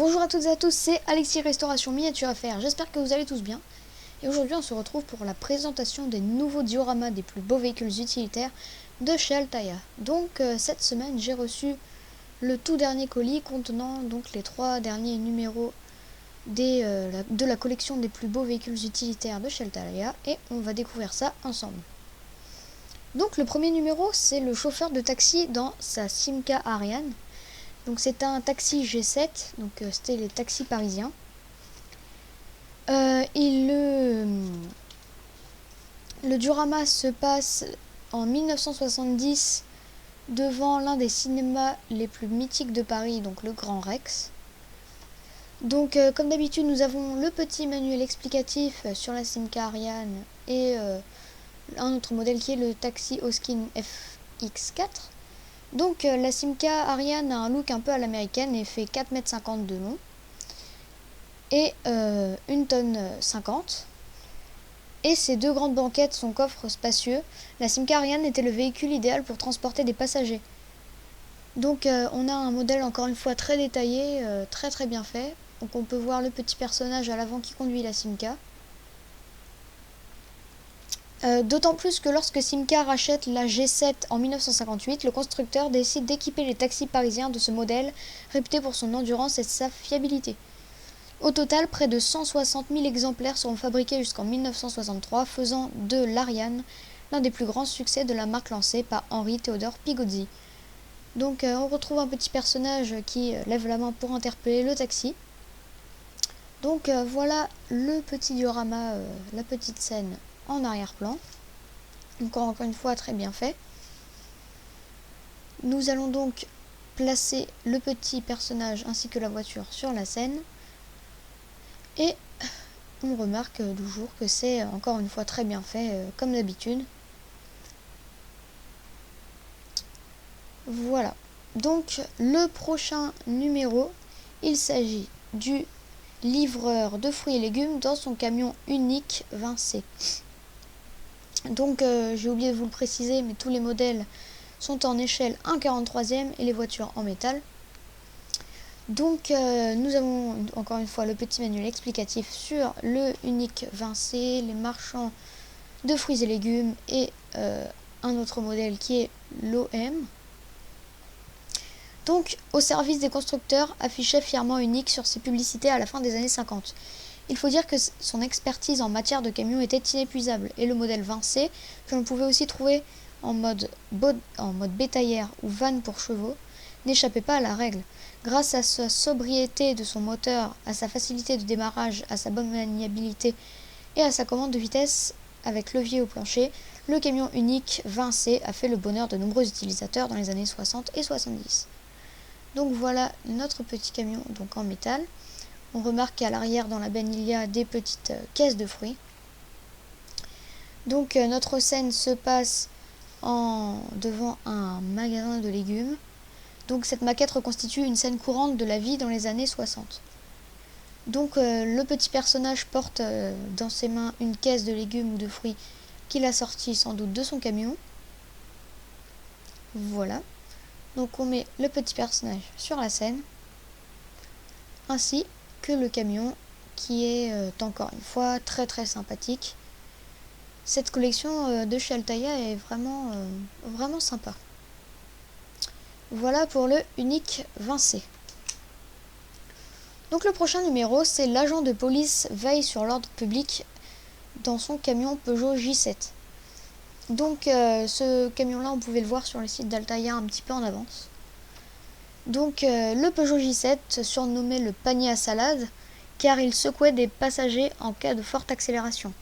Bonjour à toutes et à tous, c'est Alexis Restauration Miniature FR, j'espère que vous allez tous bien. Et aujourd'hui on se retrouve pour la présentation des nouveaux dioramas des plus beaux véhicules utilitaires de chez Altaïa. Donc cette semaine j'ai reçu le tout dernier colis contenant donc les 3 derniers numéros de la collection des plus beaux véhicules utilitaires de chez Altaïa et on va découvrir ça ensemble. Donc le premier numéro c'est le chauffeur de taxi dans sa Simca Ariane. Donc c'est un taxi G7, donc c'était les taxis parisiens. Le diorama se passe en 1970 devant l'un des cinémas les plus mythiques de Paris, donc le Grand Rex. Donc comme d'habitude nous avons le petit manuel explicatif sur la Simca Ariane et un autre modèle qui est le taxi Hoskin FX4. Donc la Simca Ariane a un look un peu à l'américaine et fait 4,50 m de long et 1,50 tonne. Et ses deux grandes banquettes, son coffre spacieux. La Simca Ariane était le véhicule idéal pour transporter des passagers. Donc on a un modèle encore une fois très détaillé, très très bien fait. Donc on peut voir le petit personnage à l'avant qui conduit la Simca. D'autant plus que lorsque Simca rachète la G7 en 1958, le constructeur décide d'équiper les taxis parisiens de ce modèle, réputé pour son endurance et sa fiabilité. Au total, près de 160 000 exemplaires seront fabriqués jusqu'en 1963, faisant de l'Ariane l'un des plus grands succès de la marque lancée par Henri Théodore Pigozzi. Donc on retrouve un petit personnage qui lève la main pour interpeller le taxi. Donc voilà le petit diorama, la petite scène en arrière-plan. Encore une fois très bien fait. Nous allons donc placer le petit personnage ainsi que la voiture sur la scène. Et on remarque toujours que c'est encore une fois très bien fait comme d'habitude. Voilà. Donc le prochain numéro, il s'agit du livreur de fruits et légumes dans son camion unique Vincé. Donc j'ai oublié de vous le préciser, mais tous les modèles sont en échelle 1/43e et les voitures en métal. Donc nous avons encore une fois le petit manuel explicatif sur le unique Vincé, les marchands de fruits et légumes et un autre modèle qui est l'OM. Donc au service des constructeurs, affichait fièrement unique sur ses publicités à la fin des années 50. Il faut dire que son expertise en matière de camions était inépuisable et le modèle Vincé, que l'on pouvait aussi trouver en mode bétaillère ou vanne pour chevaux, n'échappait pas à la règle. Grâce à sa sobriété de son moteur, à sa facilité de démarrage, à sa bonne maniabilité et à sa commande de vitesse avec levier au plancher, le camion unique Vincé a fait le bonheur de nombreux utilisateurs dans les années 60 et 70. Donc voilà notre petit camion donc en métal. On remarque qu'à l'arrière dans la benne il y a des petites caisses de fruits. Donc notre scène se passe devant un magasin de légumes. Donc cette maquette reconstitue une scène courante de la vie dans les années 60. Donc le petit personnage porte dans ses mains une caisse de légumes ou de fruits qu'il a sorti sans doute de son camion. Voilà. Donc on met le petit personnage sur la scène, ainsi que le camion qui est encore une fois très très sympathique. Cette collection de chez Altaïa est vraiment, vraiment sympa. Voilà pour le unique Vincé. Donc le prochain numéro, c'est l'agent de police veille sur l'ordre public dans son camion Peugeot J7. Donc ce camion-là, on pouvait le voir sur le site d'Altaïa un petit peu en avance. Donc le Peugeot J7 surnommé le panier à salade car il secouait des passagers en cas de forte accélération.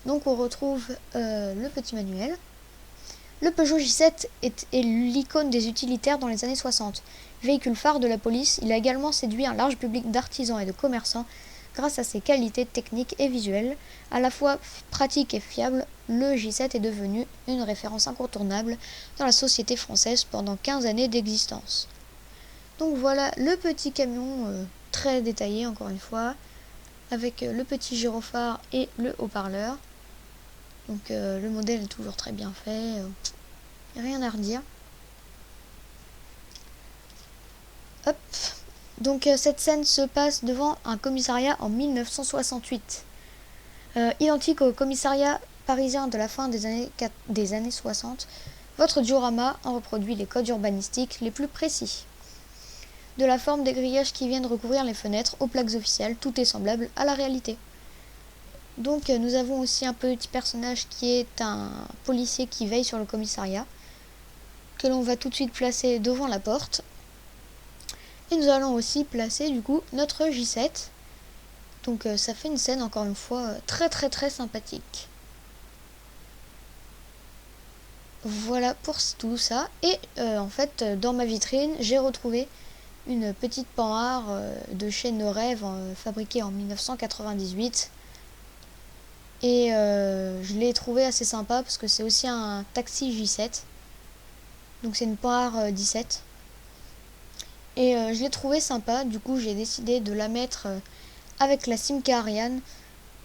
Donc on retrouve le petit manuel. Le Peugeot J7 est l'icône des utilitaires dans les années 60. Véhicule phare de la police, il a également séduit un large public d'artisans et de commerçants grâce à ses qualités techniques et visuelles. À la fois pratique et fiable, le J7 est devenu une référence incontournable dans la société française pendant 15 années d'existence. Donc voilà le petit camion très détaillé encore une fois, avec le petit gyrophare et le haut-parleur. Donc le modèle est toujours très bien fait, rien à redire. Hop, Donc cette scène se passe devant un commissariat en 1968. Identique au commissariat parisien de la fin des années 60, votre diorama en reproduit les codes urbanistiques les plus précis. De la forme des grillages qui viennent recouvrir les fenêtres aux plaques officielles, tout est semblable à la réalité. Donc nous avons aussi un petit personnage qui est un policier qui veille sur le commissariat, que l'on va tout de suite placer devant la porte. Et nous allons aussi placer du coup notre J7. Donc ça fait une scène encore une fois très sympathique. Voilà pour tout ça. Et en fait dans ma vitrine j'ai retrouvé une petite panhard de chez Nos Rêves fabriquée en 1998. Et je l'ai trouvé assez sympa parce que c'est aussi un taxi J7. Donc c'est une panhard 17. Et je l'ai trouvé sympa, du coup j'ai décidé de la mettre avec la Simca Ariane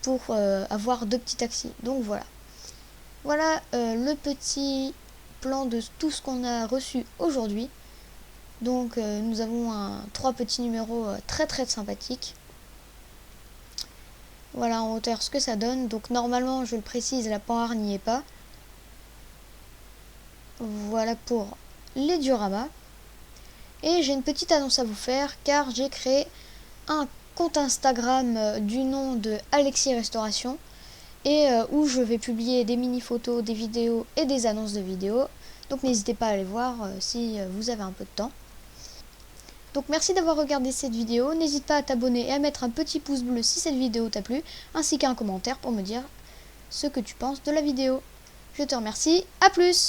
pour avoir 2 petits taxis. Donc voilà. Voilà le petit plan de tout ce qu'on a reçu aujourd'hui. Donc nous avons 3 petits numéros très sympathiques. Voilà en hauteur ce que ça donne. Donc normalement, je le précise, la panhard n'y est pas. Voilà pour les dioramas. Et j'ai une petite annonce à vous faire car j'ai créé un compte Instagram du nom de Alexis Restauration et où je vais publier des mini photos, des vidéos et des annonces de vidéos. Donc n'hésitez pas à aller voir si vous avez un peu de temps. Donc merci d'avoir regardé cette vidéo, n'hésite pas à t'abonner et à mettre un petit pouce bleu si cette vidéo t'a plu, ainsi qu'un commentaire pour me dire ce que tu penses de la vidéo. Je te remercie, à plus!